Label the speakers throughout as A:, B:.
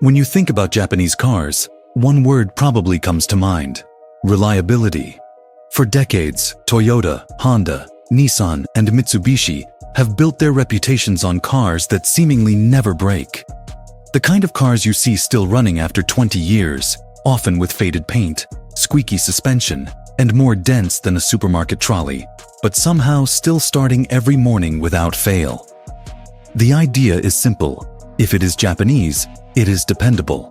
A: When you think about Japanese cars, one word probably comes to mind: reliability. For decades, Toyota, Honda, Nissan, and Mitsubishi have built their reputations on cars that seemingly never break. The kind of cars you see still running after 20 years, often with faded paint, squeaky suspension, and more dents than a supermarket trolley, but somehow still starting every morning without fail. The idea is simple: if it is Japanese, it is dependable.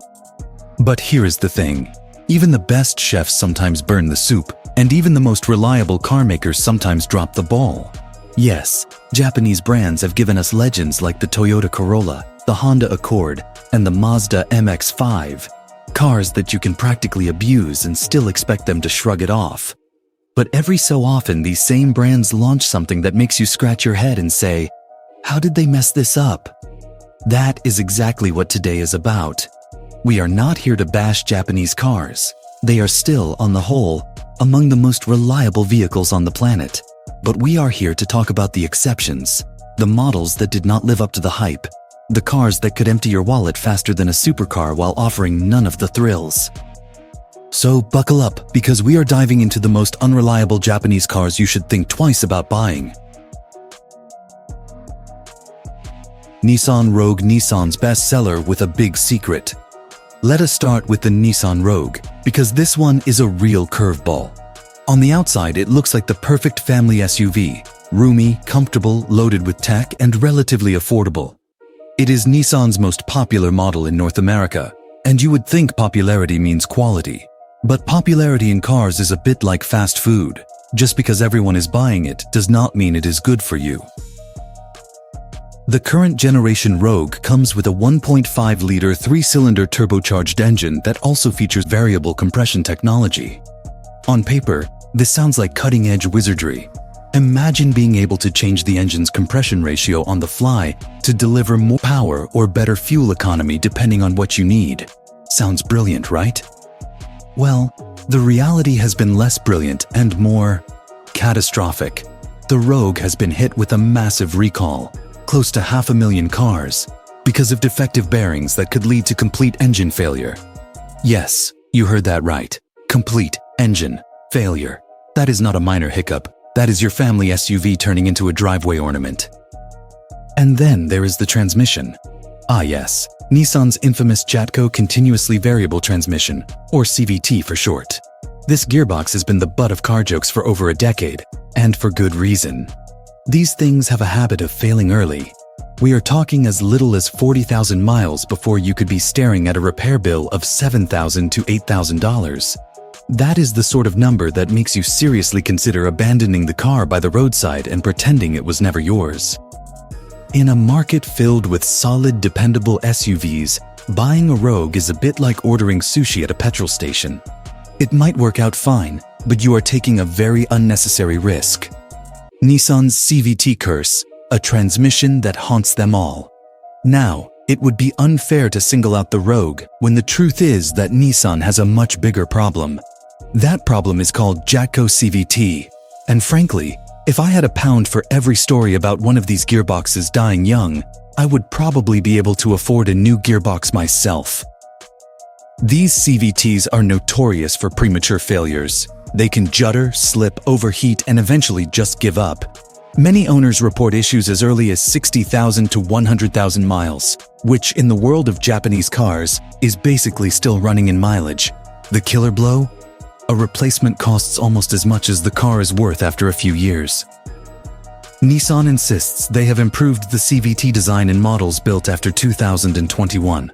A: But here is the thing: even the best chefs sometimes burn the soup, and even the most reliable car makers sometimes drop the ball. Yes, Japanese brands have given us legends like the Toyota Corolla, the Honda Accord, and the Mazda MX-5, cars that you can practically abuse and still expect them to shrug it off. But every so often, these same brands launch something that makes you scratch your head and say, "How did they mess this up?" That is exactly what today is about. We are not here to bash Japanese cars. They are still, on the whole, among the most reliable vehicles on the planet. But we are here to talk about the exceptions, the models that did not live up to the hype, the cars that could empty your wallet faster than a supercar while offering none of the thrills. So buckle up, because we are diving into the most unreliable Japanese cars you should think twice about buying. Nissan Rogue, Nissan's bestseller with a big secret. Let us start with the Nissan Rogue, because this one is a real curveball. On the outside, it looks like the perfect family SUV, roomy, comfortable, loaded with tech, and relatively affordable. It is Nissan's most popular model in North America, and you would think popularity means quality. But popularity in cars is a bit like fast food. Just because everyone is buying it does not mean it is good for you. The current generation Rogue comes with a 1.5-liter 3-cylinder turbocharged engine that also features variable compression technology. On paper, this sounds like cutting-edge wizardry. Imagine being able to change the engine's compression ratio on the fly to deliver more power or better fuel economy depending on what you need. Sounds brilliant, right? Well, the reality has been less brilliant and more catastrophic. The Rogue has been hit with a massive recall, close to 500,000 cars, because of defective bearings that could lead to complete engine failure. Yes, you heard that right. Complete engine failure. That is not a minor hiccup. That is your family SUV turning into a driveway ornament. And then there is the transmission. Ah yes, Nissan's infamous Jatco continuously variable transmission, or CVT for short. This gearbox has been the butt of car jokes for over a decade, and for good reason. These things have a habit of failing early. We are talking as little as 40,000 miles before you could be staring at a repair bill of $7,000 to $8,000. That is the sort of number that makes you seriously consider abandoning the car by the roadside and pretending it was never yours. In a market filled with solid, dependable SUVs, buying a Rogue is a bit like ordering sushi at a petrol station. It might work out fine, but you are taking a very unnecessary risk. Nissan's CVT curse, a transmission that haunts them all. Now, it would be unfair to single out the Rogue when the truth is that Nissan has a much bigger problem. That problem is called Jatco CVT. And frankly, if I had a pound for every story about one of these gearboxes dying young, I would probably be able to afford a new gearbox myself. These CVTs are notorious for premature failures. They can judder, slip, overheat, and eventually just give up. Many owners report issues as early as 60,000 to 100,000 miles, which in the world of Japanese cars is basically still running in mileage. The killer blow? A replacement costs almost as much as the car is worth after a few years. Nissan insists they have improved the CVT design in models built after 2021.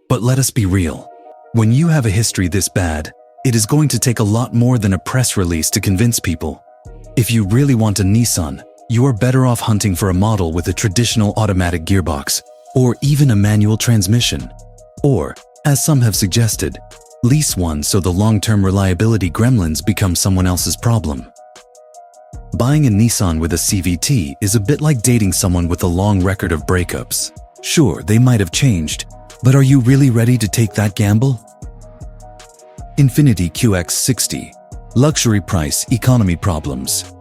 A: But let us be real. When you have a history this bad, it is going to take a lot more than a press release to convince people. If you really want a Nissan, you are better off hunting for a model with a traditional automatic gearbox, or even a manual transmission. Or, as some have suggested, lease one so the long-term reliability gremlins become someone else's problem. Buying a Nissan with a CVT is a bit like dating someone with a long record of breakups. Sure, they might have changed, but are you really ready to take that gamble? Infiniti QX60. Luxury price, economy problems.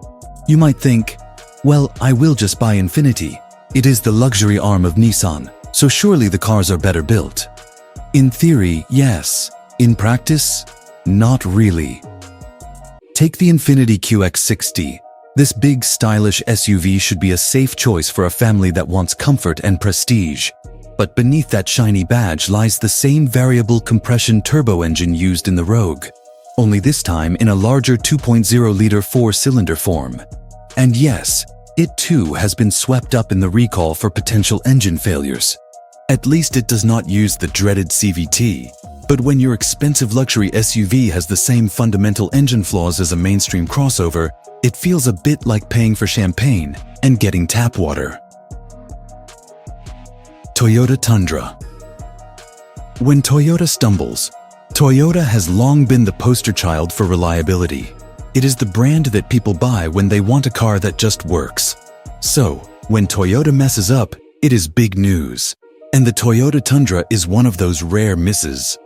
A: You might think, well, I will just buy Infiniti. It is the luxury arm of Nissan, so surely the cars are better built. In theory, yes. In practice, not really. Take the Infiniti QX60. This big, stylish SUV should be a safe choice for a family that wants comfort and prestige. But beneath that shiny badge lies the same variable compression turbo engine used in the Rogue, only this time in a larger 2.0-liter four-cylinder form. And yes, it too has been swept up in the recall for potential engine failures. At least it does not use the dreaded CVT. But when your expensive luxury SUV has the same fundamental engine flaws as a mainstream crossover, it feels a bit like paying for champagne and getting tap water. Toyota Tundra. When Toyota stumbles, Toyota has long been the poster child for reliability. It is the brand that people buy when they want a car that just works. So, when Toyota messes up, it is big news. And the Toyota Tundra is one of those rare misses.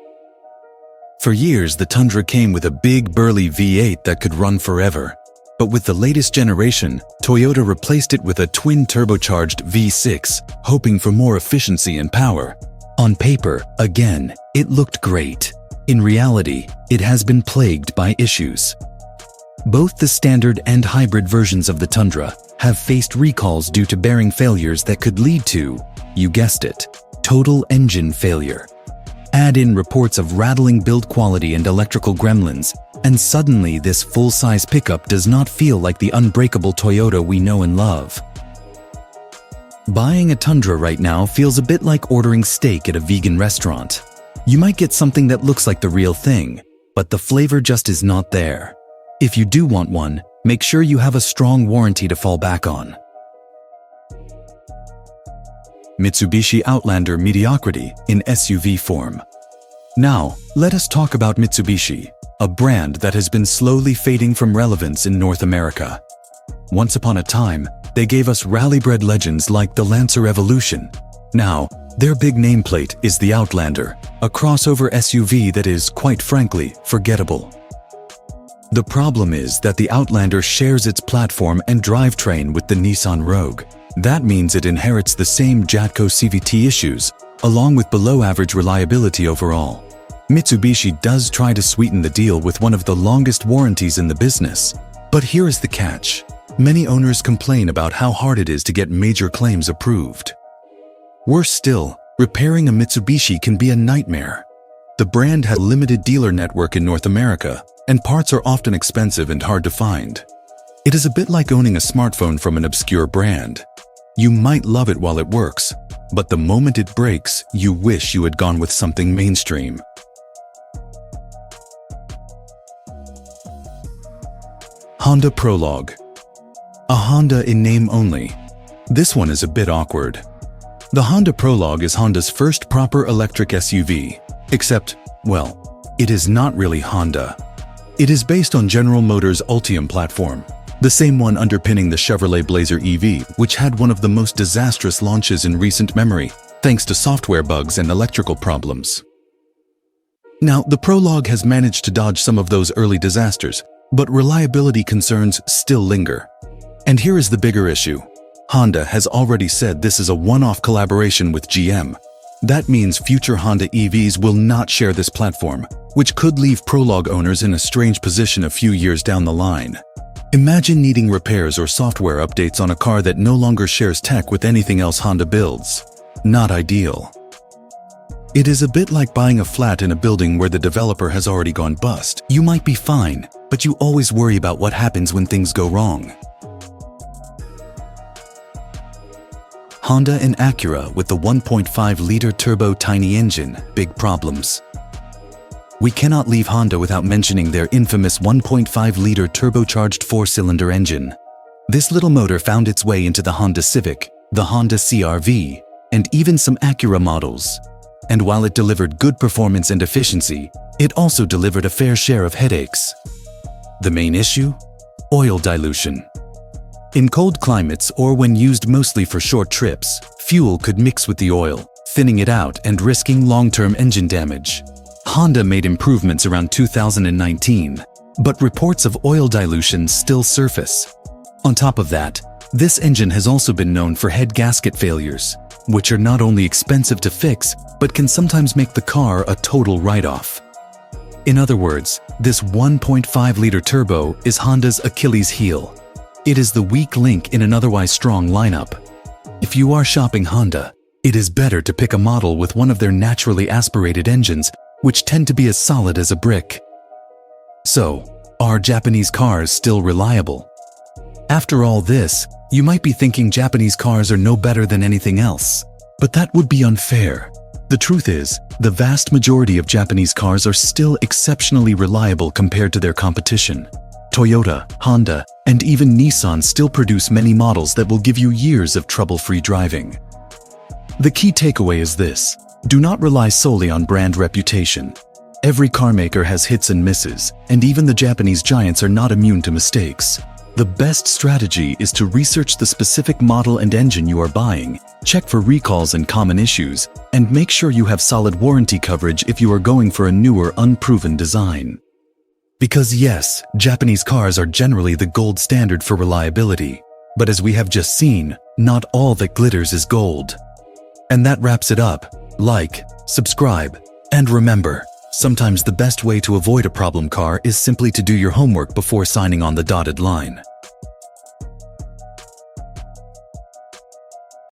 A: For years, the Tundra came with a big, burly V8 that could run forever. But with the latest generation, Toyota replaced it with a twin-turbocharged V6, hoping for more efficiency and power. On paper, again, it looked great. In reality, it has been plagued by issues. Both the standard and hybrid versions of the Tundra have faced recalls due to bearing failures that could lead to, you guessed it, total engine failure. Add in reports of rattling build quality and electrical gremlins, and suddenly this full-size pickup does not feel like the unbreakable Toyota we know and love. Buying a Tundra right now feels a bit like ordering steak at a vegan restaurant. You might get something that looks like the real thing, but the flavor just is not there. If you do want one, make sure you have a strong warranty to fall back on. Mitsubishi Outlander mediocrity in SUV form. Now, let us talk about Mitsubishi, a brand that has been slowly fading from relevance in North America. Once upon a time, they gave us rally-bred legends like the Lancer Evolution. Now, their big nameplate is the Outlander, a crossover SUV that is, quite frankly, forgettable. The problem is that the Outlander shares its platform and drivetrain with the Nissan Rogue. That means it inherits the same JATCO CVT issues, along with below-average reliability overall. Mitsubishi does try to sweeten the deal with one of the longest warranties in the business. But here is the catch. Many owners complain about how hard it is to get major claims approved. Worse still, repairing a Mitsubishi can be a nightmare. The brand has a limited dealer network in North America, and parts are often expensive and hard to find. It is a bit like owning a smartphone from an obscure brand. You might love it while it works, but the moment it breaks, you wish you had gone with something mainstream. Honda Prologue. A Honda in name only. This one is a bit awkward. The Honda Prologue is Honda's first proper electric SUV, except, well, it is not really Honda. It is based on General Motors' Ultium platform, the same one underpinning the Chevrolet Blazer EV, which had one of the most disastrous launches in recent memory, thanks to software bugs and electrical problems. Now, the Prologue has managed to dodge some of those early disasters, but reliability concerns still linger. And here is the bigger issue. Honda has already said this is a one-off collaboration with GM. That means future Honda EVs will not share this platform, which could leave Prologue owners in a strange position a few years down the line. Imagine needing repairs or software updates on a car that no longer shares tech with anything else Honda builds. Not ideal. It is a bit like buying a flat in a building where the developer has already gone bust. You might be fine, but you always worry about what happens when things go wrong. Honda and Acura with the 1.5-liter turbo tiny engine, big problems. We cannot leave Honda without mentioning their infamous 1.5-liter turbocharged four-cylinder engine. This little motor found its way into the Honda Civic, the Honda CR-V, and even some Acura models. And while it delivered good performance and efficiency, it also delivered a fair share of headaches. The main issue? Oil dilution. In cold climates or when used mostly for short trips, fuel could mix with the oil, thinning it out and risking long-term engine damage. Honda made improvements around 2019, but reports of oil dilution still surface. On top of that, this engine has also been known for head gasket failures. which are not only expensive to fix, but can sometimes make the car a total write-off. In other words, this 1.5-liter turbo is Honda's Achilles heel. It is the weak link in an otherwise strong lineup. If you are shopping Honda, it is better to pick a model with one of their naturally aspirated engines, which tend to be as solid as a brick. So, are Japanese cars still reliable? After all this, you might be thinking Japanese cars are no better than anything else. But that would be unfair. The truth is, the vast majority of Japanese cars are still exceptionally reliable compared to their competition. Toyota, Honda, and even Nissan still produce many models that will give you years of trouble-free driving. The key takeaway is this: do not rely solely on brand reputation. Every carmaker has hits and misses, and even the Japanese giants are not immune to mistakes. The best strategy is to research the specific model and engine you are buying, check for recalls and common issues, and make sure you have solid warranty coverage if you are going for a newer, unproven design. Because yes, Japanese cars are generally the gold standard for reliability, but as we have just seen, not all that glitters is gold. And that wraps it up. Like, subscribe, and remember, sometimes the best way to avoid a problem car is simply to do your homework before signing on the dotted line.